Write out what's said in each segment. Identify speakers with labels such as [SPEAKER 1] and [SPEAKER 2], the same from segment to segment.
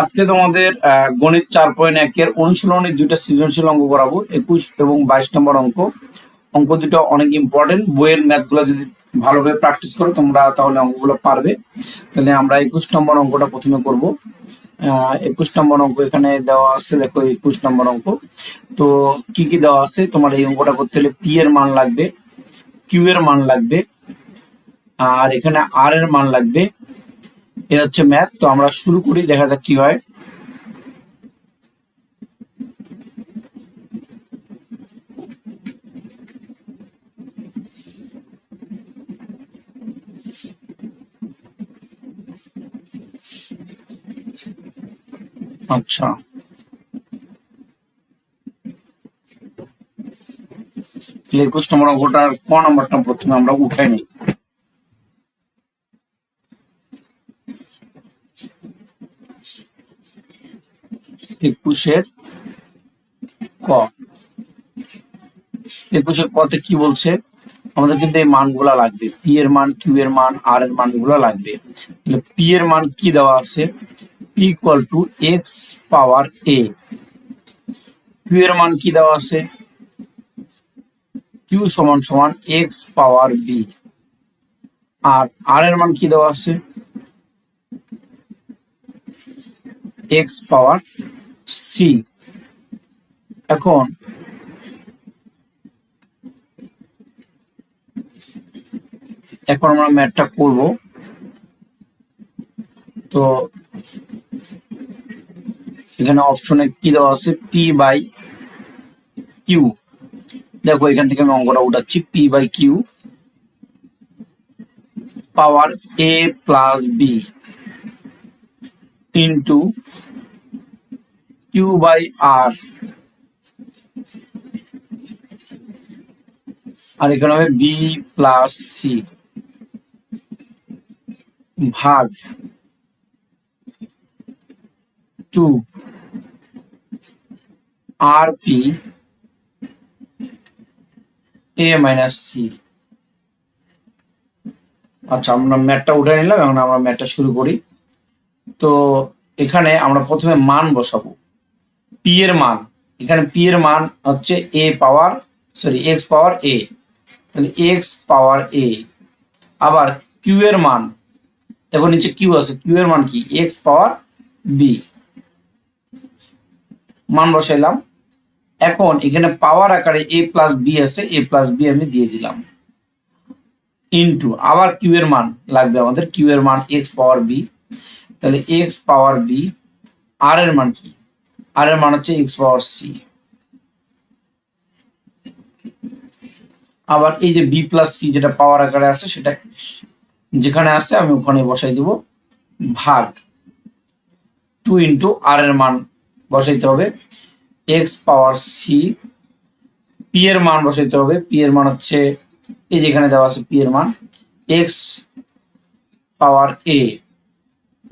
[SPEAKER 1] আজকে তোমাদের গণিত 4.1 অনুশীলনী দুইটা সৃজনশীল অঙ্ক করাবো, 21 এবং 22 নম্বর অঙ্ক। অঙ্ক দুটো অনেক ইম্পর্টেন্ট। বইয়ের ম্যাথগুলো যদি ভালোভাবে প্র্যাকটিস করো তোমরা তাহলে অঙ্কগুলো পারবে। তাহলে আমরা 21 নম্বর অঙ্কটা প্রথমে করব। 21 নম্বর অঙ্ক এখানে দেওয়া আছে, দেখো 21 নম্বর অঙ্ক। তো কি কি দেওয়া আছে, তোমার এই অঙ্কটা করতে হলে পি এর মান লাগবে, কিউ এর মান লাগবে, আর এখানে আর এর মান লাগবে। এ হচ্ছে ম্যাথ। তো আমরা শুরু করি, দেখা যাক কি হয়। আচ্ছা, 21 নম্বর অঙ্কটার ক নাম্বারটা প্রথমে আমরা উঠাই নিই। একুশের ক, 21-এর কতে কি বলছে, আমাদের কিন্তু এই মানগুলা লাগবে, পি এর মান, কিউ এর মান, আর এর মানগুলো লাগবে। পি এর মান কি দেওয়া আছে, P equal to X power A. Q এর মান কি দেওয়া আছে, কিউ সমান সমান এক্স পাওয়ার বি। আর এর মান কি দেওয়া আছে, এক্স পাওয়ার সি। এখন আমরা ম্যাথটা করব। তো এখানে অপশনে কি দেওয়া আছে, পি বাই কিউ। দেখো এখান থেকে আমি অঙ্কটা উঠাচ্ছি, P by Q power A plus B into Q by R, আর এখানে হবে বি প্লাস সি ভাগ 2 আর পি এ মাইনাস সি। আচ্ছা, আমরা ম্যাথটা উঠে নিলাম, এখন আমরা ম্যাথটা শুরু করি। তো এখানে আমরা প্রথমে মান বসাবো, পি এর মান। এখানে পি এর মান হচ্ছে এক্স পাওয়ার এ, তাহলে এক্স পাওয়ার এ। আবার কিউ এর মান, দেখো নিচে কিউ আছে, কিউ এর মান কি, এক্স পাওয়ার বি। মান বসাইলাম। এখন এখানে পাওয়ার আকারে এ প্লাস বি আছে, এ প্লাস বি আমি দিয়ে দিলাম, ইন্টু আবার কিউ এর মান লাগবে আমাদের, কিউ এর মান এক্স পাওয়ার বি, তাহলে এক্স পাওয়ার বি। আর এর মান কি, আর এর মান হচ্ছে এক্স পাওয়ার সি। আবার এই যে বি প্লাস সি যেটা পাওয়ার আকারে আছে, সেটা যেখানে আছে আমি ওখানে বসাই দেব, ভাগ 2 ইন্টু আর এর মান বসাইতে হবে, এক্স পাওয়ার সি। পি এর মান বসাইতে হবে, পি এর মান হচ্ছে এই যেখানে দেওয়া আছে, পি এর মান এক্স পাওয়ার এ,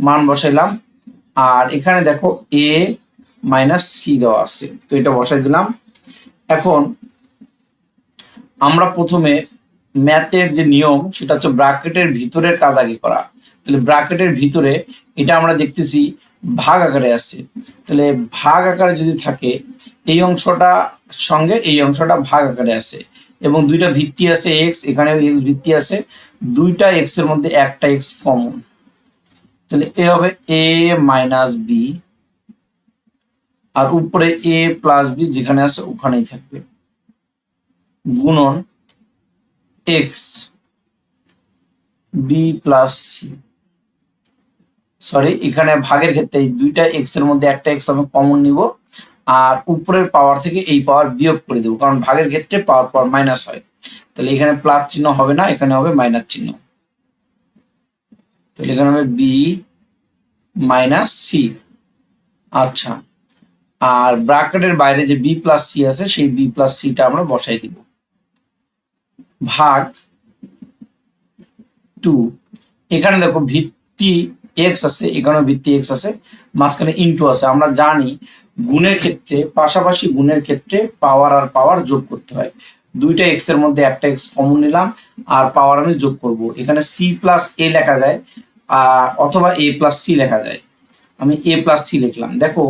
[SPEAKER 1] মান বসাইলাম। আর এখানে দেখো এ মাইনাস সি দেওয়া আছে, তো এটা বসাই দিলাম। এখন আমরা প্রথমে ম্যাথের যে নিয়ম, সেটা হচ্ছে ব্র্যাকেটের ভিতরের কাজ আগে করা। তাহলে ব্র্যাকেটের ভিতরে এটা আমরা দেখতেছি ভাগ আকারে আছে, তাহলে ভাগ আকারে যদি থাকে, এই অংশটা সঙ্গে এই অংশটা ভাগ আকারে আছে, এবং দুইটা ভিত্তি আছে এক্স, এখানেও এক্স ভিত্তি আছে, দুইটা এক্স এর মধ্যে একটা এক্স কমন, তাহলে এ হবে এ মাইনাস বি, আর উপরে এ প্লাস বি যেখানে আছে ওখানেই থাকবে, গুণন X B plus C. Sorry, এখানে ভাগের ক্ষেত্রে এই দুইটা এক্স এর মধ্যে একটা এক্স আমি কমন নিব, আর উপরের পাওয়ার থেকে এই পাওয়ার বিয়োগ করে দেবো, কারণ ভাগের ক্ষেত্রে পাওয়ার পাওয়ার মাইনাস হয়। তাহলে এখানে প্লাস চিহ্ন হবে না, এখানে হবে মাইনাস চিহ্ন। তাহলে এখানে হবে বি মাইনাস সি। আচ্ছা, আর ব্র্যাকেটের বাইরে যে বি প্লাস সি আছে, সেই বি প্লাস সিটা আমরা বসাই দিব, ভাগ 2। এখানে দেখো ভিত্তি এক্স আছে, এখানেও ভিত্তি এক্স আছে, মাঝখানে ইনটু আছে। আমরা জানি গুণের ক্ষেত্রে, পাশাপাশি গুণের ক্ষেত্রে পাওয়ার আর পাওয়ার যোগ করতে হয়। দুইটা এক্স এর মধ্যে একটা এক্স কমন নিলাম, আর পাওয়ার আমি যোগ করব। এখানে সি প্লাস এ লেখা যায়, অথবা এ প্লাস সি লেখা যায়। আমি a প্লাস 3 লিখলাম। দেখো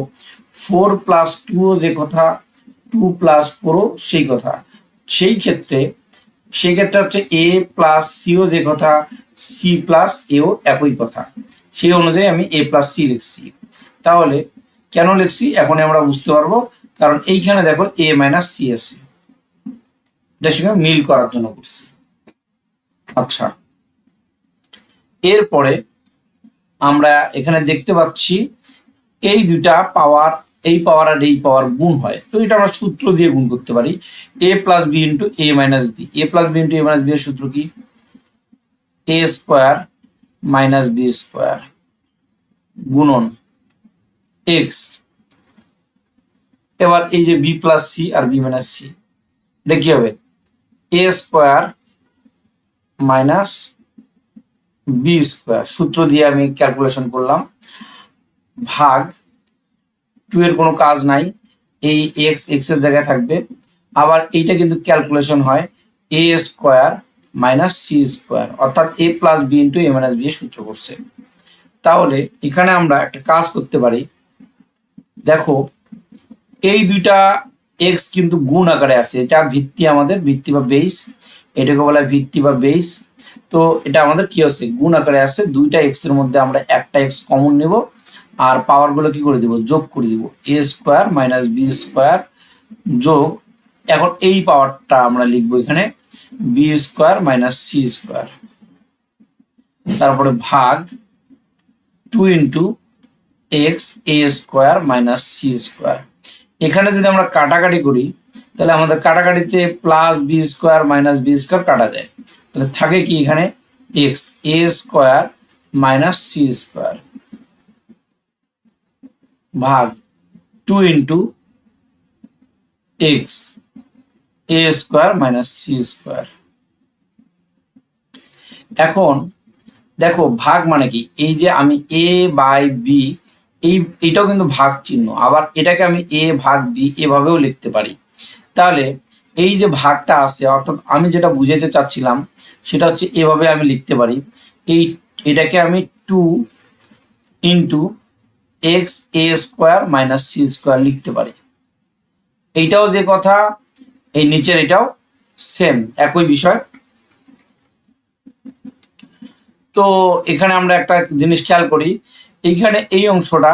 [SPEAKER 1] 4 প্লাস 2 যে কথা, 2 প্লাস 4 সেই কথা, সেই ক্ষেত্রে হচ্ছে a প্লাস সিও যে কথা, সি প্লাস এও একই কথা, সেই অনুযায়ী আমি a প্লাস সি লিখছি। তাহলে কেন লিখছি এখন আমরা বুঝতে পারবো, কারণ এইখানে দেখো a মাইনাস সি আছে, এটার সঙ্গে মিল করার জন্য করছি। আচ্ছা, এরপরে আমরা এখানে দেখতে পাচ্ছি এই দুইটা পাওয়ার, এই পাওয়ার আর এই পাওয়ার গুণ হয়, তো এটা আমরা সূত্র দিয়ে গুণ করতে পারি, a plus B into a minus b. A plus B into a minus b এর সূত্র কি, a square minus B square গুণন এক্স। এবার এই যে বি প্লাস সি আর বি মাইনাস সি, এটা কি হবে, এ স্কোয়ার মাইনাস বি স্কোয়ার, সূত্র দিয়ে আমি ক্যালকুলেশন করলাম, ভাগ 2 এর কোনো কাজ নাই, এই এক্স এক্স এর জায়গায় থাকবে। আবার এইটা কিন্তু ক্যালকুলেশন হয় এ স্কোয়ার মাইনাস সি স্কোয়ার, অর্থাৎ এ plus B into a minus b এর সূত্র করছে। তাহলে এখানে আমরা একটা কাজ করতে পারি, দেখো এই দুইটা এক্স কিন্তু গুণ আকারে আছে, এটা ভিত্তি, আমাদের ভিত্তি বা বেস, এটাকে বলা হয় ভিত্তি বা বেস। তো এটা আমাদের কি আছে, গুণ আকারে আছে, দুইটা এক্স এর মধ্যে আমরা একটা এক্স কমন নেব, আর পাওয়ার গুলো কি করে দিব, যোগ করে দিব, A square minus B square যোগ, এখন এই পাওয়ারটা আমরা লিখবো এখানে B square minus C square, তারপরে ভাগ 2 into X A square minus C square. এখানে যদি আমরা কাটাকাটি করি তাহলে আমাদের কাটাকাটিতে plus B square minus B square কাটা যায়, তাহলে থাকে কি এখানে X A square minus C square ভাগ 2 into X A square minus C square. এখন দেখো ভাগ মানে কি, এই যে আমি এ বাই বি, এটাও কিন্তু ভাগ চিহ্ন, আবার এটাকে আমি এ ভাগ বি এভাবেও লিখতে পারি। তাহলে এই যে ভাগটা আছে, অর্থাৎ আমি যেটা বুঝাইতে চাচ্ছিলাম সেটা হচ্ছে এভাবে আমি লিখতে পারি, এটাকে আমি 2 into X A square minus C square লিখতে পারি। এইটাও যে কথা, এই নিচের এটাও সেম, একই বিষয়। তো এখানে আমরা একটা জিনিস খেয়াল করি, এইখানে এই অংশটা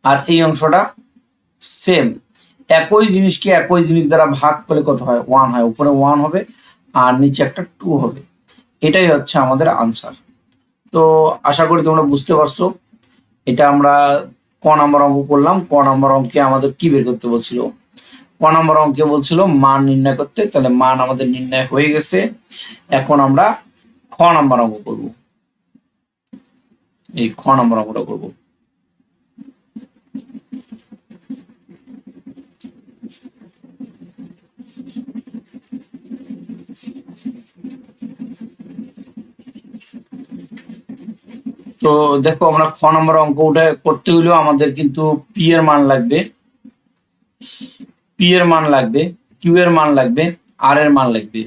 [SPEAKER 1] আর এই অংশটা সেম, একই জিনিসকে একই জিনিস দ্বারা ভাগ করলে কত হয়, 1 হয়, উপরে 1 হবে আর নিচে একটা 2 হবে, এটাই হচ্ছে আমাদের আনসার। তো আশা করি তোমরা বুঝতে পারছো। এটা আমরা ক নাম্বার অঙ্ক করলাম। ক নাম্বার অঙ্কে আমাদের কি বের করতে বলছিল, ক নাম্বার অঙ্কে বলছিল মান নির্ণয় করতে, তাহলে মান আমাদের নির্ণয় হয়ে গেছে। এখন আমরা খ নাম্বার অঙ্ক করব, এই খ নাম্বার অঙ্কটা করব। তো দেখো আমরা খ নম্বর অঙ্ক ওটা করতে হলেও আমাদের কিন্তু পি এর মান লাগবে, পি এর মান লাগবে, কিউ এর মান লাগবে, আর এর মান লাগবে।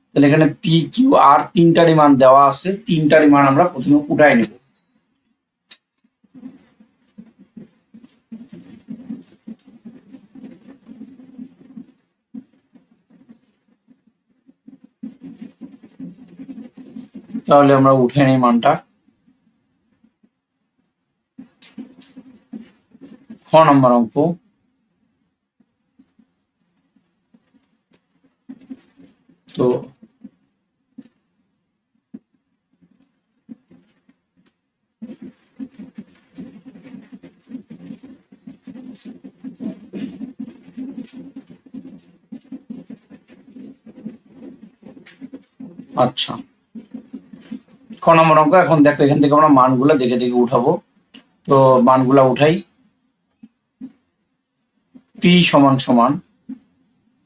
[SPEAKER 1] তাহলে এখানে পি কিউ আর তিনটারই মান দেওয়া আছে, তিনটারই মান আমরা প্রথমে উঠাই নেব। তাহলে আমরা উঠে নেই মানটা। খ নম্বর অঙ্ক, তো আচ্ছা, খ নম্বর অঙ্ক। এখন দেখো এখান থেকে আমরা মানগুলা দেখে দেখে উঠাবো। তো মানগুলা উঠাই, পি সমান সমান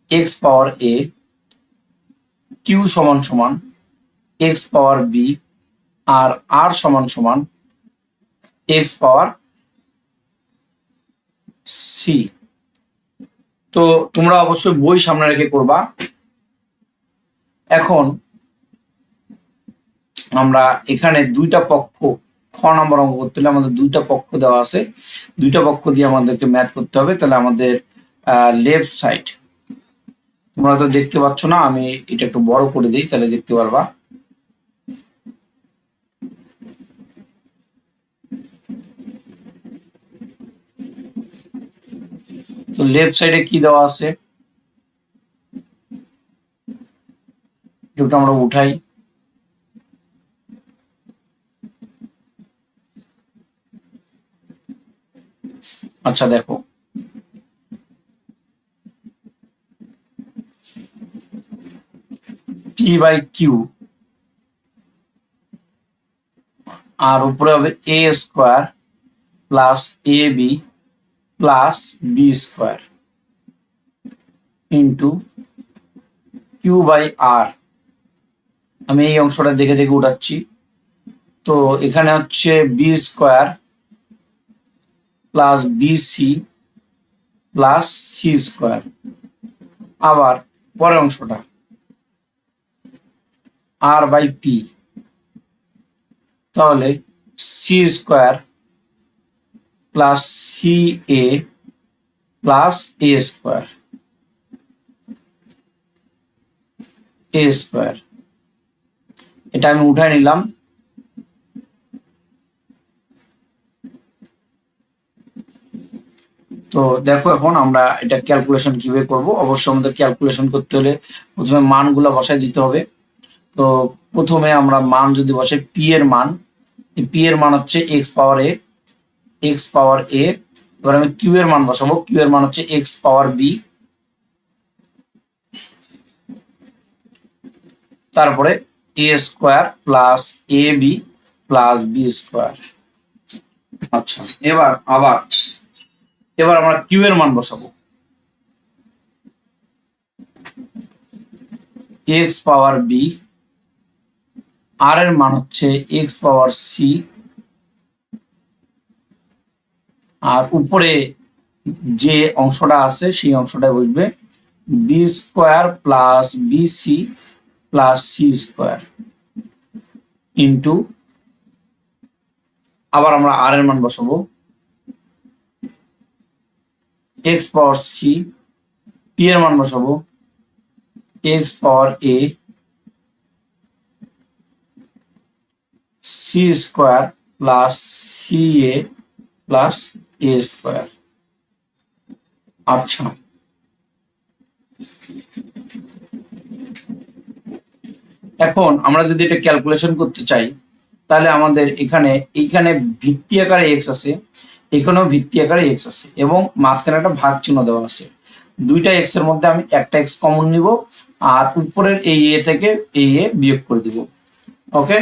[SPEAKER 1] এক্স পাওয়ার এ, কিউ সমান সমান এক্স পাওয়ার বি, আর আর সমান সমান এক্স পাওয়ার সি। তো তোমরা অবশ্যই বই সামনে রেখে করবা। এখন আমরা এখানে দুইটা পক্ষ খ নম্বর অঙ্ক করতে হলে আমাদের দুইটা পক্ষ দেওয়া আছে, দুইটা পক্ষ দিয়ে আমাদেরকে ম্যাথ করতে হবে। তাহলে আমাদের লেফট সাইড, তোমরা তো দেখতে পাচ্ছ না, আমি এটা একটু বড় করে দিই তাহলে দেখতে পারবা। তো লেফট সাইডে কি দেওয়া আছে এটা আমরা উঠাই। আচ্ছা দেখো, পি বাই কিউ আর উপরে হবে এ square plus A B plus B square into Q by R. আমি এই অংশটা দেখে দেখে উঠাচ্ছি। তো এখানে হচ্ছে B square plus BC plus C square. আবার পরের অংশটা আর বাই পি, তাহলে C square plus C A plus A square এটা আমি উঠায় নিলাম। তো দেখো এখন আমরা এটা ক্যালকুলেশন কিভাবে করব। অবশ্যই আমাদের ক্যালকুলেশন করতে হলে প্রথমে মানগুলো বসায় দিতে হবে। তো প্রথমে আমরা মান যদি বসাই পি এর মান, পি এর মান হচ্ছে এক্স পাওয়ার এ। এবার আমি কিউ এর মান বসাবো, কিউ এর মান হচ্ছে এক্স পাওয়ার বি। তারপরে এ square plus A B plus B square. আচ্ছা এবার আমরা কিউ এর মান বসাবো, এক্স পাওয়ার বি, আর এর মান হচ্ছে এক্স পাওয়ার সি, আর উপরে যে অংশটা আছে সেই অংশটা বসবে b square plus BC plus C square into, আবার আমরা আর এর মান বসাবো এক্স পাওয়ার সি, পি এর মান বসাবো x power A, C square plus C A plus A square. আচ্ছা এখন আমরা যদি এটা ক্যালকুলেশন করতে চাই তাহলে আমাদের এইখানে ভিত্তি আকারে এক্স আছে, এখানেও ভিত্তি আকারে এক্স আছে এবং মাঝখানে একটা ভাগ চিহ্ন দেওয়া আছে। দুইটা এক্স এর মধ্যে আমি একটা এক্স কমন নিব আর উপরের এই এ থেকে এই এ বিয়োগ করে দিব। ওকে,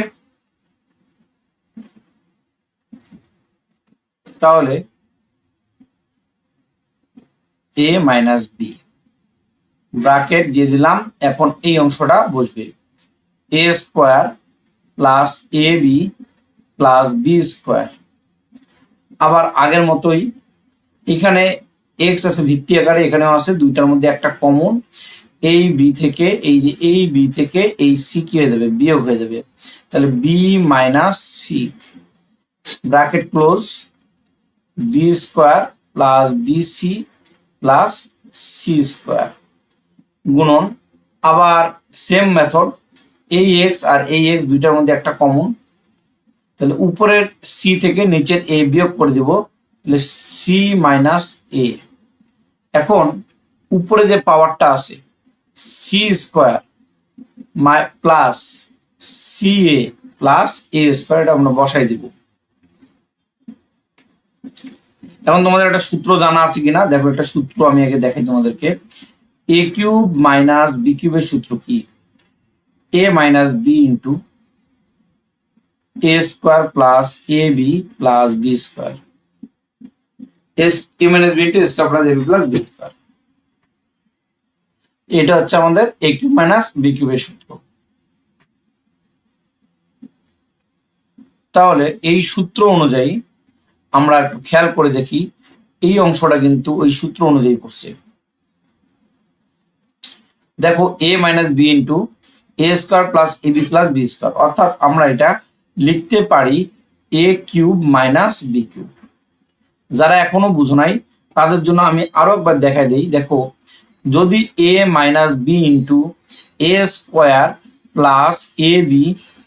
[SPEAKER 1] তাহলে এ মাইনাস বি ব্র্যাকেট দিয়ে দিলাম। এখন এই অংশটা বসবে এ square plus A B plus B square. আবার আগের মতোই এখানে এক্স আছে ভিত্তি আকারে, এখানেও আছে, দুইটার মধ্যে একটা কমন, এই বি থেকে এই সি কি হয়ে যাবে, বিয়োগ হয়ে যাবে। তাহলে b minus c bracket close, b square plus BC plus C square গুণন, আবার সেম মেথড, এই এক্স আর এই এক্স দুইটার মধ্যে একটা কমন, তাহলে উপরের সি থেকে নিচের এ বিয়োগ করে দিব, তাহলে সি মাইনাস এ। এখন উপরে যে পাওয়ারটা আছে C square plus C A plus A square, এটা আমরা বসাই দিব। এখন তোমাদের একটা সূত্র জানা আছে কিনা দেখো, একটা সূত্র আমি আগে দেখাই তোমাদেরকে। এ কিউব মাইনাস বি কিউবের সূত্র কি, এ minus B into A square plus A B plus B square, A minus B into A square plus A B plus B square. এটা হচ্ছে আমাদের এ কিউব মাইনাস বি কিউবের সূত্র। তাহলে এই সূত্র অনুযায়ী আমরা একটু খেয়াল করে দেখি, এই অংশটা কিন্তু ওই সূত্র অনুযায়ী করছে। দেখো এ minus B into A square plus A B plus B square, অর্থাৎ আমরা এটা লিখতে পারি এ কিউব মাইনাস বি কিউব। যারা এখনো বুঝো নাই তাদের জন্য আমি আরো একবার দেখাই দিই। দেখো, যদি এ minus B into A square plus A B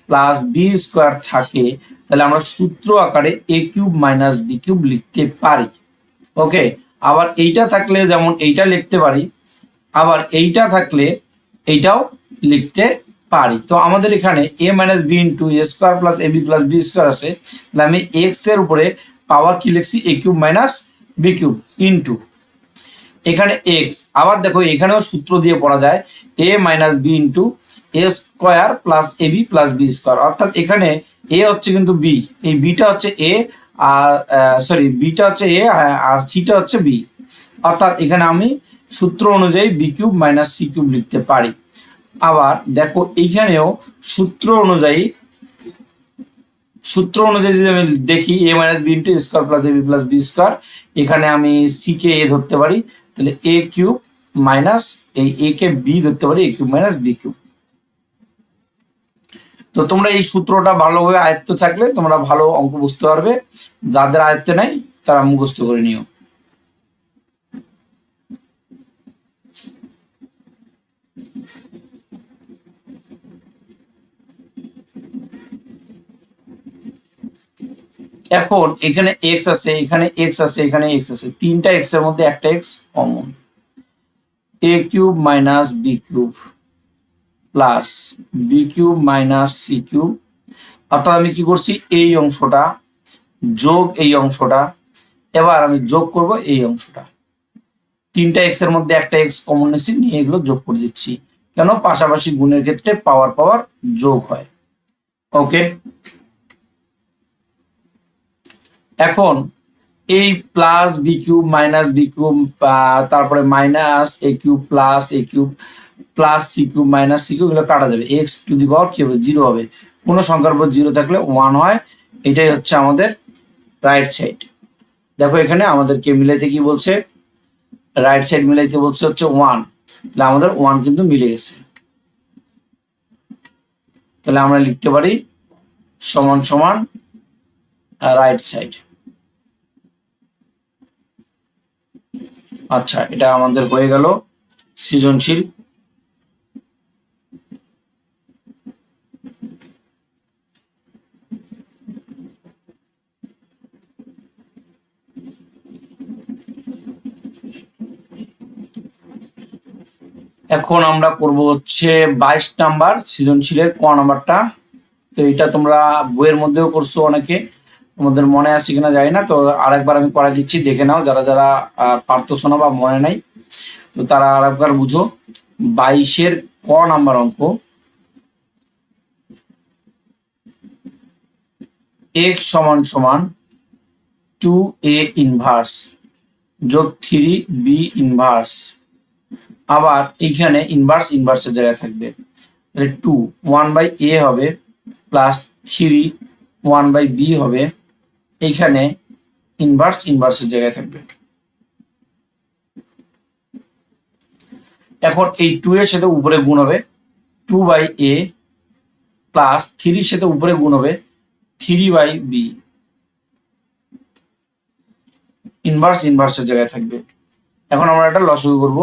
[SPEAKER 1] plus B square থাকে, তাহলে আমরা সূত্র আকারে এ কিউব মাইনাস বি কিউব লিখতে পারি। ওকে, আবার এইটা থাকলে যেমন এইটা লিখতে পারি, আবার এইটা থাকলে এইটাও লিখতে পারি। তো আমাদের এখানে A minus B into A square plus A B plus B square আছে, তাহলে আমি এক্স এর উপরে পাওয়ার কি লিখছি, A cube minus B cube into এখানে এক্স। আবার দেখো এখানেও সূত্র দিয়ে পড়া যায়, A minus B into A square plus A B plus B square. অর্থাৎ এখানে এ হচ্ছে কিন্তু বি, এই বিটা হচ্ছে এ, আর সরি বিটা হচ্ছে এ আর সিটা হচ্ছে বি। অর্থাৎ এখানে আমি সূত্র অনুযায়ী b cube minus C cube লিখতে পারি। আবার দেখো এইখানেও সূত্র অনুযায়ী যদি আমি দেখি A minus B into square plus A B plus B square, এখানে আমি সি কে এ ধরতে পারি, তাহলে এ কিউব মাইনাস এই এ কে বি ধরতে পারি, এ কিউব মাইনাস বি কিউব। তো তোমরা এই সূত্রটা ভালোভাবে আয়ত্ত থাকলে তোমরা ভালো অঙ্ক বুঝতে পারবে, যাদের আয়ত্ত নাই তারা মুখস্থ করে নিও। এখন এখানে এক্স আছে, এখানে এক্স আছে, এখানে এক্স আছে, তিনটা এক্স এর মধ্যে একটা x common, A cube minus B cube plus B cube minus C cube. অর্থাৎ আমি কি করছি, এই অংশটা যোগ এই অংশটা, এবার আমি যোগ করব এই অংশটা। তিনটা এক্স এর মধ্যে একটা এক্স কমন নিয়েছি, নিয়ে এগুলো যোগ করে দিচ্ছি। কেন, পাশাপাশি গুণের ক্ষেত্রে পাওয়ার পাওয়ার যোগ হয়। ওকে, এখন এই plus B cube minus B cube, তারপরে minus A cube plus A cube plus C cube minus C cube, এগুলো কাটা যাবে, এক্স টু দি পাওয়ার কি হবে, জিরো হবে। কোনো সংখ্যার উপর জিরো থাকলে ওয়ান হয়। এটাই হচ্ছে আমাদের রাইট সাইড। দেখো এখানে আমাদেরকে মিলাইতে কি বলছে, রাইট সাইড মিলাইতে বলছে হচ্ছে ওয়ান, তাহলে আমাদের ওয়ান কিন্তু মিলে গেছে। তাহলে আমরা লিখতে পারি সমান সমান রাইট সাইড। আচ্ছা, এটা আমাদের হয়ে গেল সৃজনশীল। এখন আমরা করব হচ্ছে 22 নাম্বার সৃজনশীলের ক নাম্বারটা। তো এটা তোমরা বইয়ের মধ্যেও করছো অনেকে, তোমাদের মনে আছে কিনা জানি না, তো আরেকবার আমি করা দিচ্ছি, দেখে নাও যারা যারা পারতেছো না বা মনে নাই, তো তারা আরেকবার বুঝো। 22-এর ক নাম্বার অঙ্ক, x সমান সমান 2a ইনভার্স যোগ 3b ইনভার্স। আবার এইখানে ইনভার্স ইনভার্সের জায়গায় থাকবে, তাহলে 2 1/a হবে প্লাস 3 1/b হবে, এইখানে ইনভার্স ইনভার্সের জায়গায় থাকবে। এখন এই 2 এর সাথে উপরে গুণ হবে 2/a প্লাস 3 সাথে উপরে গুণ হবে 3/b, ইনভার্স ইনভার্সের জায়গায় থাকবে। এখন আমরা এটা লসাগু করব,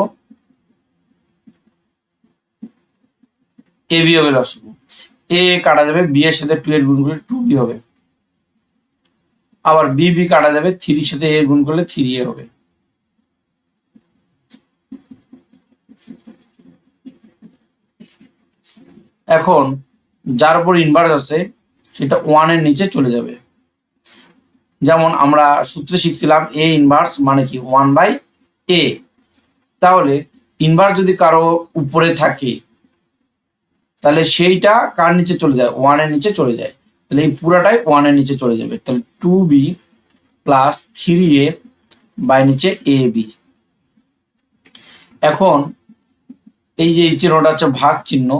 [SPEAKER 1] এ বি হবে লসাগু, এ কাটা যাবে বি এর সাথে 2 এর গুণ করলে 2b হবে, আবার বি বি কাটা যাবে 3 এর সাথে এ গুণ করলে 3a হবে। এখন যার উপর ইনভার্স আছে সেটা 1 এর নিচে চলে যাবে। যেমন আমরা সূত্রে শিখছিলাম এ ইনভার্স মানে কি 1/a, তাহলে ইনভার্স যদি কারো উপরে থাকে তাহলে সেইটা কার নিচে চলে যায়, 1 এর নিচে চলে যায়, তাহলে এই পুরাটাই 1 এর নিচে চলে যাবে। তাহলে 2b প্লাস 3a বাই নিচে ab। এখন এই যে চিহ্নটা হচ্ছে ভাগ চিহ্ন,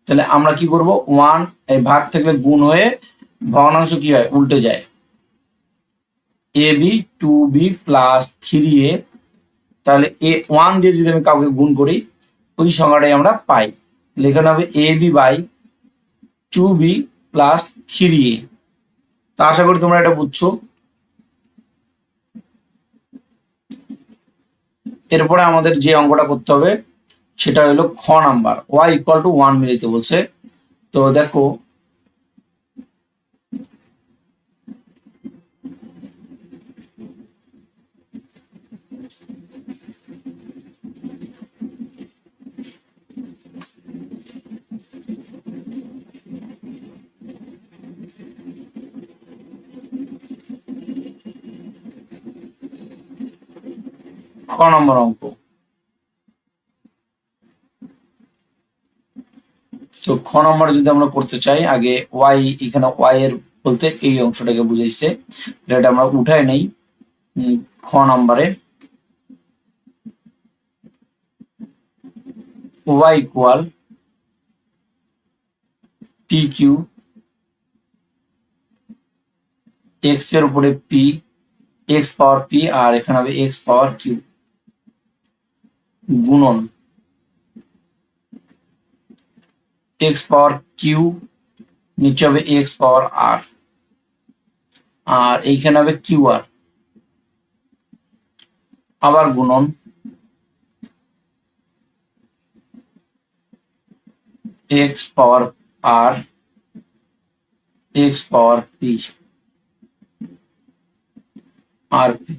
[SPEAKER 1] তাহলে আমরা কি করব, 1 এই ভাগ থাকলে গুণ হয়ে ভগ্নাংশ কি হয়, উল্টে যায়, ab 2b প্লাস 3a, তাহলে এ 1 দিয়ে যদি আমি কাউকে গুণ করি ওই সংখ্যাটাই আমরা পাই, এখানে হবে ab by 2b plus 3a। তা আশা করি তোমরা এটা বুঝছো। এরপরে আমাদের যে অঙ্কটা করতে হবে সেটা হলো খ নাম্বার, y ইকুয়াল টু 1 মিলাইতে বলছে। তো দেখো খ নম্বর অঙ্ক। তো খ নম্বর যদি আমরা করতে চাই, আগে ওয়াই, এখানে ওয়াই এর বলতে এই অংশটাকে বুঝাইছে, এটা আমরা উঠাই নেই। খ নম্বরে y equal p q, x এর উপরে পি, এক্স পাওয়ার পি, আর এখানে হবে এক্স পাওয়ার কিউ, গুণন এক্স পাওয়ার কিউ, নিচে হবে এক্স পাওয়ার আর, আর এইখানে হবে কিউ আর, আবার গুণন এক্স পাওয়ার আর, এক্স পাওয়ার পি আর পি।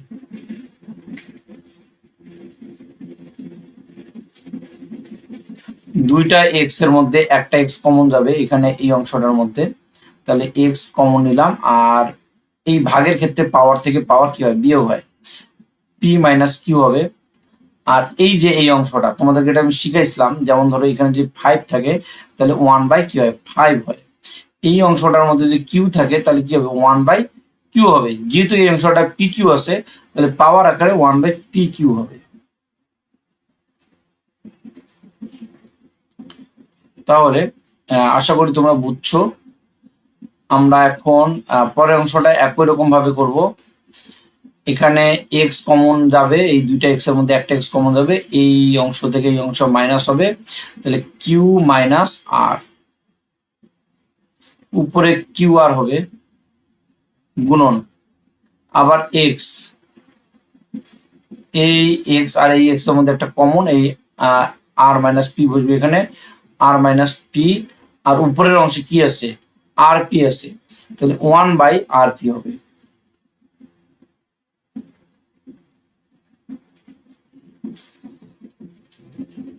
[SPEAKER 1] দুইটা এক্স এর মধ্যে একটা এক্স কমন যাবে এখানে এই অংশটার মধ্যে, তাহলে এক্স কমন নিলাম। আর এই ভাগের ক্ষেত্রে পাওয়ার থেকে পাওয়ার কি হয়, বিয়োগ হয়, পি মাইনাস কিউ হবে। আর এই যে এই অংশটা তোমাদেরকে এটা আমি শিখাইছিলাম, যেমন ধরো এখানে যে 5 থাকে তাহলে 1 বাই কি হয়, 5 হয়। এই অংশটার মধ্যে যদি কিউ থাকে তাহলে কি হবে, 1 বাই কিউ হবে। যেহেতু এই অংশটা পি কিউ আছে তাহলে পাওয়ার আকারে 1 বাই পি কিউ হবে। তাহলে আশা করি তোমরা বুঝছো। আমরা এখন পরের অংশটা একই রকম ভাবে করব। এখানে এক্স কমন যাবে, এই দুইটা এক্স এর মধ্যে একটা এক্স কমন যাবে, এই অংশ থেকে এই অংশ মাইনাস হবে, তাহলে কিউ মাইনাস আর, উপরে কিউ আর হবে, গুণন আবার এক্স, এই এক্স আর এই এক্স এর মধ্যে একটা কমন, এই আর মাইনাস পি বসবে এখানে, আর মাইনাস পি, আর উপরের অংশে কি আছে, আর পি আছে, তাহলে 1 বাই আর পি হবে।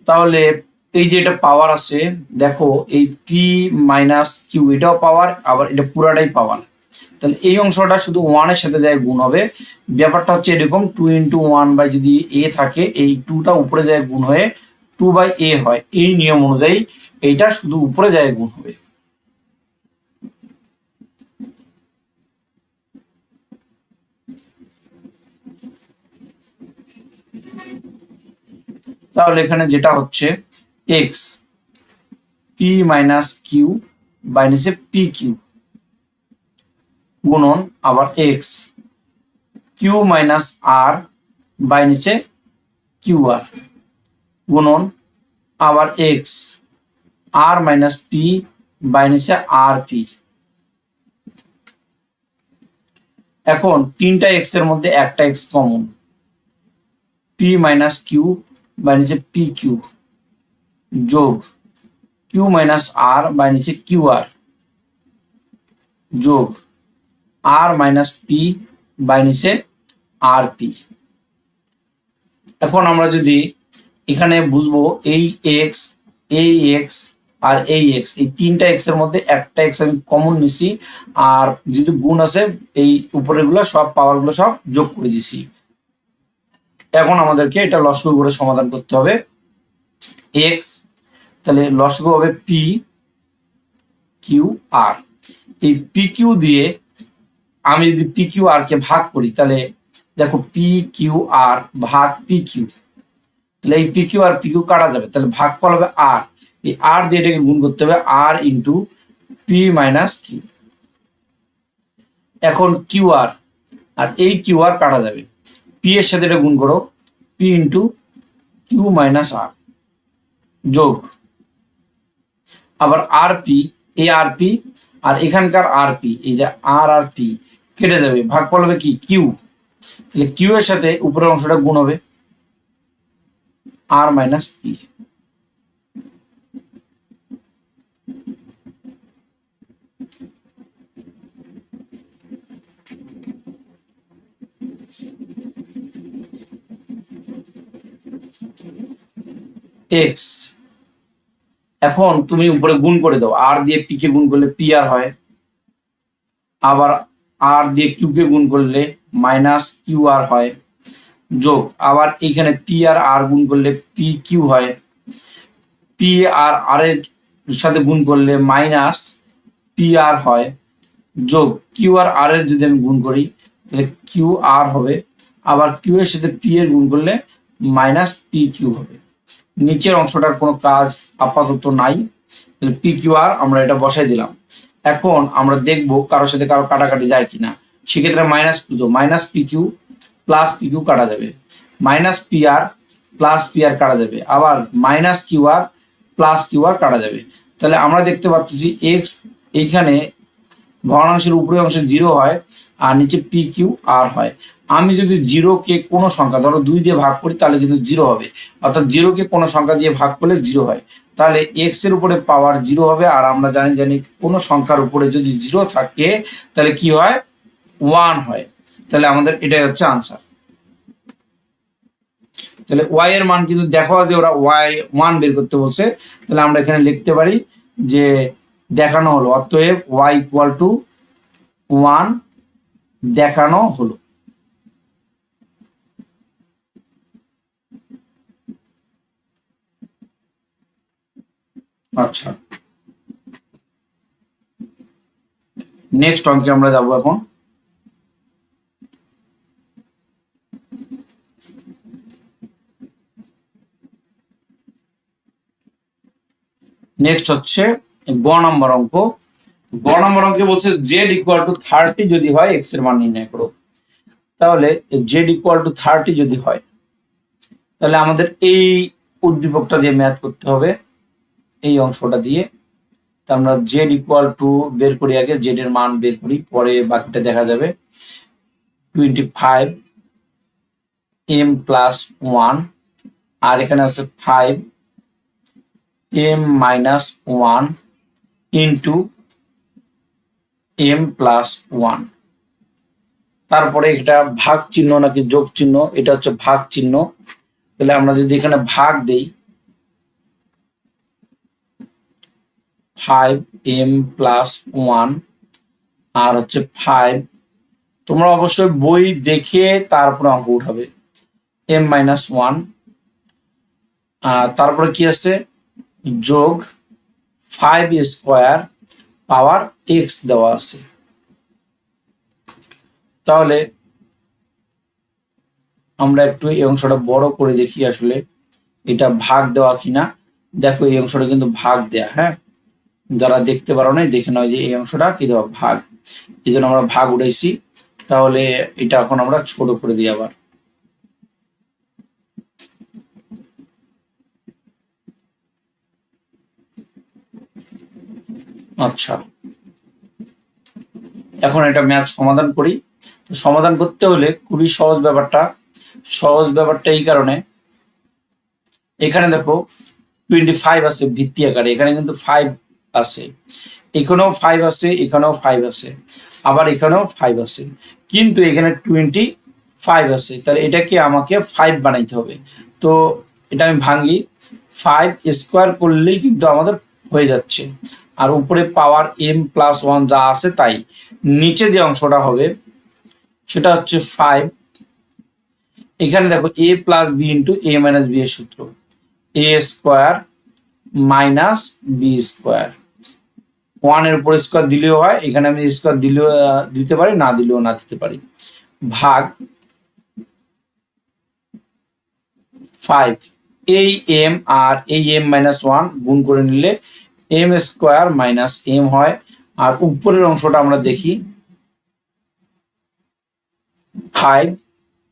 [SPEAKER 1] তাহলে এই যে এটা পাওয়ার আছে, দেখো এই পি মাইনাস কিউ এটাও পাওয়ার, আবার এটা পুরাটাই পাওয়ার, তাহলে এই অংশটা শুধু 1 এর সাথে যায় গুণ হবে। ব্যাপারটা হচ্ছে এরকম, 2 ইন্টু 1 বাই যদি এ থাকে, এই 2টা উপরে যায় গুণ হয়ে 2 বাই এ হয়। এই নিয়ম অনুযায়ী এইটা শুধু উপরে যায় গুণ হবে। তাহলে এখানে যেটা হচ্ছে x p minus q by নিচে পি কিউ, গুণন আবার x q minus r by নিচে কিউ আর, গুণন আবার x r minus p by নিচে আর পি। এখন তিনটা এক্স এর মধ্যে একটা x common, p minus q by নিচে পি কিউ, যোগ কিউ মাইনাস আর বাই নিচে কিউ আর, যোগ আর মাইনাস পি বাই নিচে আর পি। এখন আমরা যদি এখানে বুঝবো, এই এক্স, এই এক্স আর এই এক্স, এই তিনটা এক্স এর মধ্যে একটা এক্স আমি কমন নিছি, আর যেহেতু গুণ আছে এই উপরের গুলো সব পাওয়ার গুলো সব যোগ করে দিছি। এখন আমাদেরকে এটা লসগু করে সমাধান করতে হবে। এক্স, তাহলে লসগু হবে পি কিউ আর, এই পি কিউ দিয়ে আমি যদি পি কিউ আর কে ভাগ করি, তাহলে দেখো পি কিউ আর ভাগ পি কিউ, তাহলে এই P Q R P q কাটা যাবে, তাহলে ভাগ করা হবে আর, এই আর দিয়ে এটাকে গুণ করতে হবে, আর ইন্টু পি মাইনাস কিউ। এখন কিউ আর এই কিউ আর কাটা যাবে, পি এর সাথে এটা গুণ করো, পি ইন্টু কিউ মাইনাস আর, যোগ আবার আর পি, এই আর পি আর এখানকার আর পি, এই যে আর পি কেটে যাবে, ভাগফল হবে কি কিউ, তাহলে কিউ এর সাথে উপরের অংশটা গুণ হবে আর মাইনাস পি। এক্স, এখন তুমি উপরে গুণ করে দাও, আর দিয়ে পি কে গুণ করলে পি আর হয়, আবার আর দিয়ে কিউ কে গুণ করলে মাইনাস কিউ আর হয়, যোগ আবার এইখানে পি আর আর গুণ করলে পি কিউ হয়, পি আর আর এর সাথে গুণ করলে মাইনাস পি আর হয়, যোগ কিউ আর আর এর যদি আমি গুণ করি তাহলে কিউ আর হবে, আবার কিউ এর সাথে পি এর গুণ করলে মাইনাস পি কিউ হবে। নিচের অংশটার কোনো কাজ আপাতত নাই, তাহলে পি কিউ আর আমরা এটা বসাই দিলাম। এখন আমরা দেখবো কারোর সাথে কারো কাটাকাটি যায় কিনা, সেক্ষেত্রে মাইনাস পুজো, minus p q plus p q কাটা যাবে, minus p r plus p r কাটা যাবে, আবার minus q r plus q r কাটা যাবে। তাহলে আমরা দেখতে পাচ্ছি এক্স এইখানে ভগ্নাংশের উপরের অংশে 0 হয় আর নিচে পি কিউ আর হয়। আমি যদি 0 কে কোনো সংখ্যা, ধরো 2 দিয়ে ভাগ করি তাহলে কিন্তু 0 হবে, অর্থাৎ 0 কে কোনো সংখ্যা দিয়ে ভাগ করলে 0 হয়, তাহলে এক্স এর উপরে পাওয়ার 0 হবে। আর আমরা জানি কোনো সংখ্যার উপরে যদি 0 থাকে তাহলে কি হয়, 1 হয়। তাহলে আমাদের এটাই হচ্ছে আনসার। তাহলে ওয়াই এর মান কিন্তু দেখো যে ওরা ওয়াই 1 বের করতে বলছে, তাহলে আমরা এখানে লিখতে পারি যে দেখানো হলো, অতএব ওয়াই ইকুয়াল টু 1 দেখানো হলো। আচ্ছা, নেক্সট অঙ্কে আমরা যাব। এখন নেক্সট হচ্ছে গ নম্বর অঙ্ক। গ নম্বর অঙ্কে বলছে জেড ইকুয়াল টু 30 যদি হয় এক্স এর মান নির্ণয় করো। তাহলে জেড ইকুয়াল টু 30 যদি হয় তাহলে আমাদের এই উদ্দীপকটা দিয়ে ম্যাথ করতে হবে, এই অংশটা দিয়ে। তা আমরা জেড ইকুয়াল টু বের করি, আগে জেড এর মান বের করি, পরে বাকিটা দেখা যাবে। 25 এম প্লাস 1, আর এখানে আছে 5 m minus 1 into m plus 1। তারপরে এটা ভাগ চিহ্ন নাকি যোগ চিহ্ন, এটা হচ্ছে ভাগ চিহ্ন। তাহলে আমরা যদি এখানে ভাগ দেই 5 এম প্লাস 1 আর হচ্ছে 5, তোমরা অবশ্যই বই দেখে তারপরে অঙ্ক উঠাবে, এম মাইনাস 1, আর তারপরে কি আছে যোগ 5 স্কোয়ার পাওয়ার এক্স দেওয়া আছে। তাহলে আমরা একটু এই অংশটা বড় করে দেখি আসলে এটা ভাগ দেওয়া কিনা। দেখো এই অংশটা কিন্তু ভাগ দেয়া, হ্যাঁ, যারা দেখতে পারো না দেখে নাও যে এই অংশটা কি দেওয়া ভাগ, এই জন্য আমরা ভাগ উঠাইছি। তাহলে এটা এখন আমরা ছোট করে দিই আবার। আচ্ছা, এখন এটা ম্যাথ সমাধান করি। তো সমাধান করতে হলে খুবই সহজ ব্যাপারটা, সহজ ব্যাপারটা এই কারণে, এখানে দেখো 25 আছে ভিত্তি আকারে, এখানে কিন্তু 5 আছে, এখানেও 5 আছে, এখানেও 5 আছে, আবার এখানেও 5 আছে, কিন্তু এখানে 25 আছে, তাহলে এটাকে আমাকে 5 বানাইতে হবে। তো এটা আমি ভাঙি, 5 স্কোয়ার করলেই কিন্তু আমাদের হয়ে যাচ্ছে, আর উপরে পাওয়ার এম প্লাস 1 যা আছে তাই। নিচে যে অংশটা হবে সেটা হচ্ছে 5, এখানে দেখো এ plus B into a minus b এর সূত্র, এ স্কোয়ার মাইনাস বি স্কোয়ার, 1 এর উপর স্কোয়ার দিলেও হয়, এখানে আমি স্কোয়ার দিলেও দিতে পারি, না দিলেও না দিতে পারি, ভাগ 5 এই এম আর এই এম মাইনাস 1 গুণ করে নিলে এম স্কোয়ার মাইনাস এম হয়। আর উপরের অংশটা আমরা দেখি 5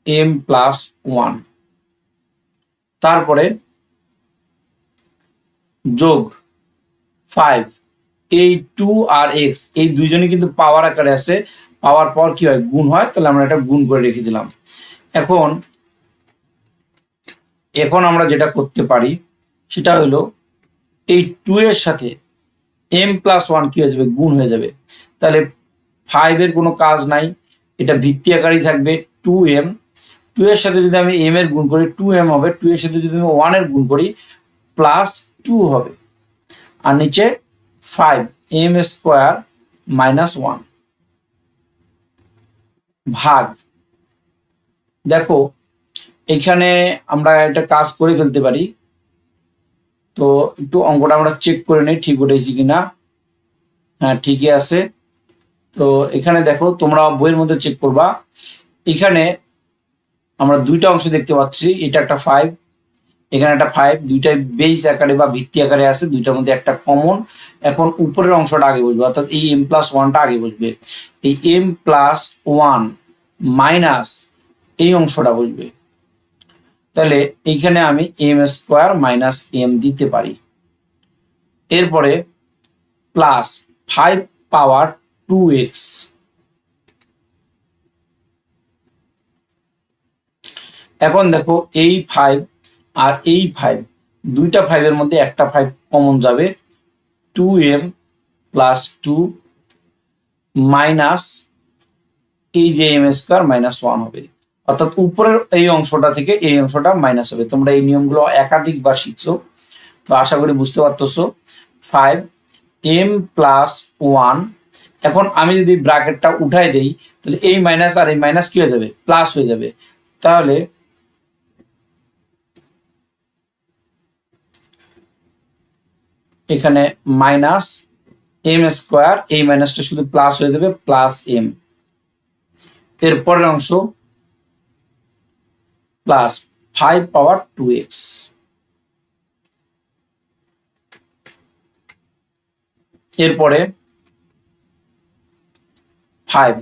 [SPEAKER 1] এম প্লাস 1, তারপরে যোগ 5 এই 2 আর এক্স এই দুইজনই কিন্তু পাওয়ার আকারে আছে, পাওয়ার পর কি হয় গুণ হয়, তাহলে আমরা এটা গুণ করে রেখে দিলাম। এখন এখন আমরা যেটা করতে পারি সেটা হলো এই 2 এর সাথে m+1 কি হয়ে যাবে গুণ হয়ে যাবে, তাহলে 5 এর কোনো কাজ নাই, এটা ভিত্তি আকারেই থাকবে 2m। 2 এর সাথে যদি আমি m এর গুণ করি 2m হবে, 2 এর সাথে যদি আমি 1 এর গুণ করি +2 হবে, আর নিচে 5m² - 1 ভাগ। দেখো এখানে আমরা একটা কাজ করে ফেলতে পারি, তো একটু অঙ্কটা আমরা চেক করে নিই ঠিক উঠেছি কিনা। হ্যাঁ ঠিকই আছে। তো এখানে দেখো তোমরা বইয়ের মধ্যে চেক করবা, এখানে আমরা দুইটা অংশ দেখতে পাচ্ছি, এটা একটা 5, এখানে একটা 5, দুইটাই বেস আকারে বা ভিত্তি আকারে আছে, দুইটার মধ্যে একটা কমন। এখন উপরের অংশটা আগে বসবে, অর্থাৎ এই m+1টা আগে বসবে, এই m+1 মাইনাস এই অংশটা বসবে, তাহলে এইখানে আমি m² - m দিতে পারি। এরপরে +5 পাওয়ার 2x, এখন দেখো এই 5 আর এই 5, দুইটা 5 এর মধ্যে একটা 5 কমন যাবে, 2m+2 মাইনাস এই যে m² - 1 হবে, অর্থাৎ উপরের এই অংশটা থেকে এই অংশটা মাইনাস হবে। তোমরা এই নিয়মগুলো একাধিকবার শিখছো, তো আশা করি বুঝতে পারতেছো। 5m+1, এখন আমি যদি ব্র্যাকেটটা উঠাই দেই তাহলে এই মাইনাস আর এই মাইনাস কি হয়ে যাবে প্লাস হয়ে যাবে, তাহলে এখানে -m², এই মাইনাসটা শুধু প্লাস হয়ে যাবে +m, এরপরের অংশ +5 পাওয়ার 2x, এরপরে 5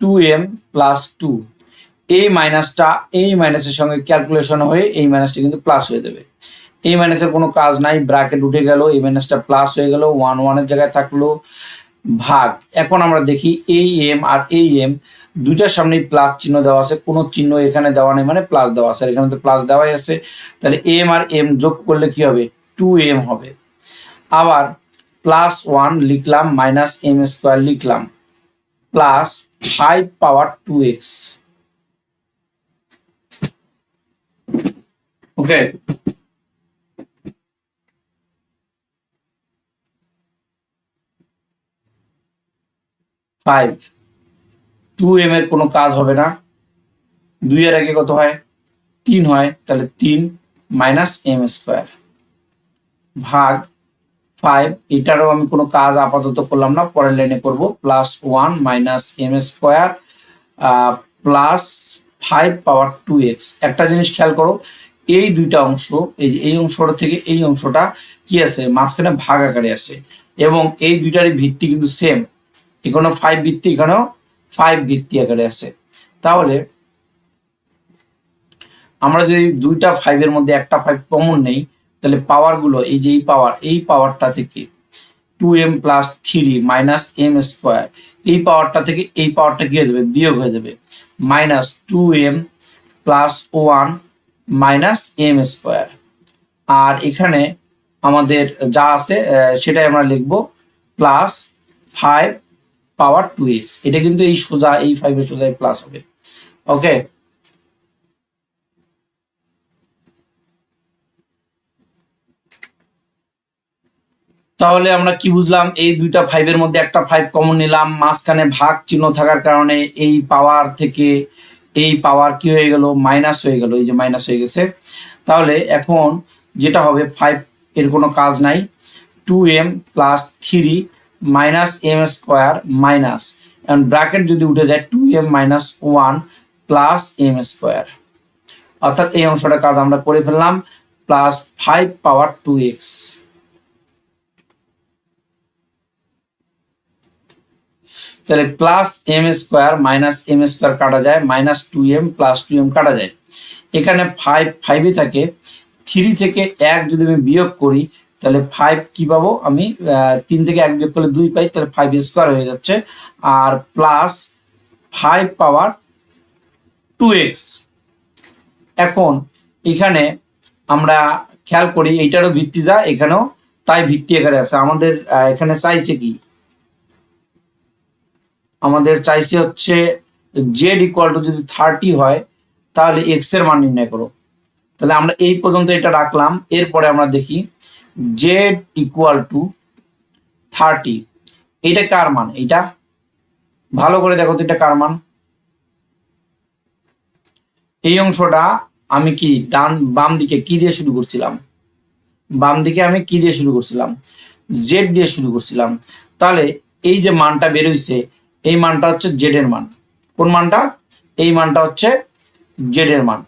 [SPEAKER 1] 2m+2, এই মাইনাসটা এই মাইনাসের সঙ্গে ক্যালকুলেশন হয়ে এই মাইনাসটা কিন্তু প্লাস হয়ে যাবে, এই মাইনাসের কোনো কাজ নাই, ব্র্যাকেট উঠে গেল, এই মাইনাসটা প্লাস হয়ে গেল, 1 1 এর জায়গায় থাকলো, ভাগ। এখন আমরা দেখি এই m আর এই m দুইটার সামনেই প্লাস চিহ্ন দেওয়া আছে, কোনো চিহ্ন এখানে দেওয়া নেই, মানে প্লাস দেওয়া আছে, আর এখানে তো প্লাস দেওয়াই আছে, তাহলে m আর m যোগ করলে কি হবে 2m হবে। আবার +1 লিখলাম -m² লিখলাম, +5 পাওয়ার 2x, ওকে। 5 2m এর কোনো কাজ হবে না, 2 এর আগে কত হয় 3 হয়, তাহলে 3 -m² ভাগ 5, এটারও আমি কোনো কাজ আপাতত করলাম না, পরের লাইনে করব, +1 -m² +5 পাওয়ার 2x। একটা জিনিস খেয়াল করো, এই দুইটা অংশ, এই যে এই অংশটা থেকে এই অংশটা কি আছে মাঝখানে ভাগ আকারে আছে, এবং এই দুইটারই ভিত্তি কিন্তু সেম, এখানেও 5 ভিত্তি, এখানেও 5 ভিত্তি আকারে আছে। তাহলে আমরা যদি দুইটা 5 এর মধ্যে একটা 5 কমন নেই, তাহলে পাওয়ার গুলো এই যে এই পাওয়ারটা থেকে 2m+3 -m², এই পাওয়ারটা থেকে এই পাওয়ারটা কি হয়ে যাবে বিয়োগ হয়ে যাবে, -2m+1 -m², আর এখানে আমাদের যা আছে সেটাই আমরা লিখব +5 পাওয়ার 2x, এটা কিন্তু এই সোজা এই 5 এর সোজা প্লাস হবে, ওকে। তাহলে আমরা কি বুঝলাম, এই দুইটা 5 এর মধ্যে একটা 5 কমন নিলাম, মাঝখানে ভাগ চিহ্ন থাকার কারণে এই পাওয়ার থেকে এই পাওয়ার কি হয়ে গেল মাইনাস হয়ে গেল, এই যে মাইনাস হয়ে গেছে। তাহলে এখন যেটা হবে 5 এর কোনো কাজ নাই, 2m+3 -m² মাইনাস, এখন ব্র্যাকেট যদি উঠে যায় 2m - 1 +m², অর্থাৎ এই অংশটা কাজ আমরা করে ফেললাম, +5 পাওয়ার 2x। তাহলে +m² - m² কাটা যায়, -2m + 2m কাটা যায়, এখানে 5 5 থাকে, 3 থেকে 1 যদি আমি বিয়োগ করি তাহলে 5 কি পাবো আমি 3 থেকে 1 বিয়োগ করলে 2 পাই, তাহলে 5 স্কোয়ার হয়ে যাচ্ছে। আর প্লাস 5 পাওয়ার 2x। এখন এখানে আমরা খেয়াল করি এইটারও ভিত্তি যা এখানেও তাই ভিত্তি আকারে আছে। আমাদের এখানে চাইছে কি, আমাদের চাইছে হচ্ছে জেড ইকুয়াল টু যদি 30 হয় তাহলে এক্স এর মান নির্ণয় করো। তাহলে আমরা এই পর্যন্ত এটা রাখলাম। এরপরে আমরা দেখি জেড ইকুয়াল টু 30, এইটা কার মান? এইটা ভালো করে দেখো তো, এটা কার মান? এই অংশটা আমি কি বাম দিকে কি দিয়ে শুরু করছিলাম? বাম দিকে আমি কি দিয়ে শুরু করছিলাম? জেড দিয়ে শুরু করছিলাম। তাহলে এই যে মানটা বের হইছে এই মানটা হচ্ছে জেড এর মান। কোন মানটা? এই মানটা হচ্ছে জেড এর মান।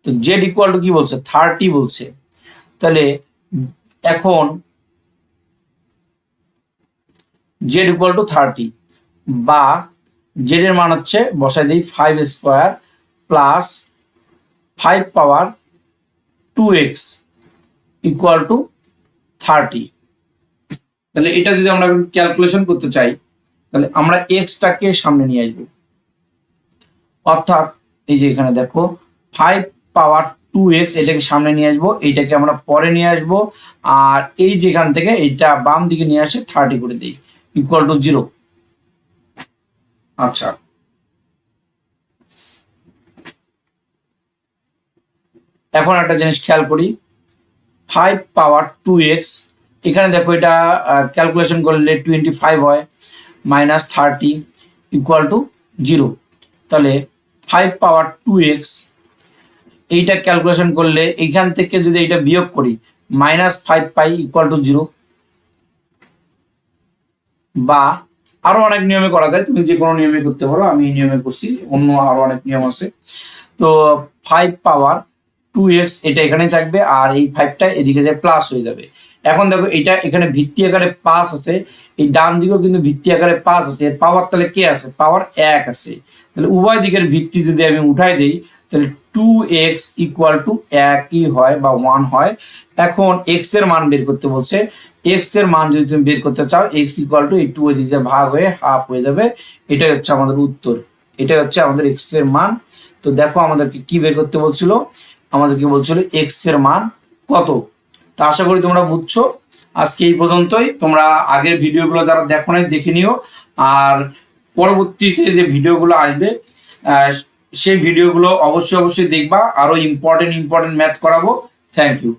[SPEAKER 1] তো জেড ইকুয়াল টু কি বলছে? 30 বলছে। তাহলে এখন জেড ইকুয়াল টু 30 বা জেড এর মান হচ্ছে বসাই দিই 5 square plus 5 power 2x equal to 30। তাহলে এটা যদি আমরা ক্যালকুলেশন করতে চাই তাহলে আমরা এক্সটাকে সামনে নিয়ে আসবো, অর্থাৎ এই যে এখানে দেখো 5 পাওয়ার 2x এটাকে সামনে নিয়ে আসবো, এইটাকে আমরা পরে নিয়ে আসবো। আর এই যেখান থেকে এইটা বাম দিকে নিয়ে আসে 30 করে দিই ইকুয়াল টু 0। আচ্ছা, এখন একটা জিনিস খেয়াল করি, 5 পাওয়ার 2x এখানে দেখো এটা ক্যালকুলেশন করলে 25 হয় মাইনাস 30 ইকুয়াল টু 0। তাহলে 5 পাওয়ার 2x এইটা ক্যালকুলেশন করলে এইখান থেকে যদি এটা বিয়োগ করি মাইনাস 5 পাই ইকুয়াল টু 0। বা আরো অনেক নিয়মে করা যায়, তুমি যে কোনো নিয়মে করতে পারো, আমি এই নিয়মে করছি, অন্য আরো অনেক নিয়ম আছে। তো 5 পাওয়ার 2x এটা এখানে থাকবে আর এই 5টা এদিকে যায় প্লাস হয়ে যাবে। এখন দেখো এটা এখানে ভিত্তি আকারে 5 আছে, এই ডান দিকেও কিন্তু ভিত্তি আকারে 5 আছে। পাওয়ার তাহলে কে আছে? পাওয়ার 1 আছে। তাহলে উভয় দিকের ভিত্তি যদি আমি উঠাই দেই তাহলে 2x ইকুয়াল টু 1ই হয় বা 1 হয়। এখন x এর মান বের করতে বলছে, x এর মান যদি তুমি বের করতে চাও x ইকুয়াল টু এই 2 এর দিকে ভাগ হয়ে হাফ হয়ে যাবে। এটাই হচ্ছে আমাদের উত্তর, এটাই হচ্ছে আমাদের x এর মান। তো দেখো আমাদেরকে কি বের করতে বলছিল? আমাদেরকে বলছিল x এর মান কত। তা আশা করি তোমরা বুঝছো। আজকে এই পর্যন্তই। তোমরা আগের ভিডিওগুলো যারা দেখো নাই দেখে নিও, আর পরবর্তীতে যে ভিডিওগুলো আসবে সেই ভিডিওগুলো অবশ্যই দেখবা। আরো ইম্পর্টেন্ট ম্যাথ করাবো। Thank you.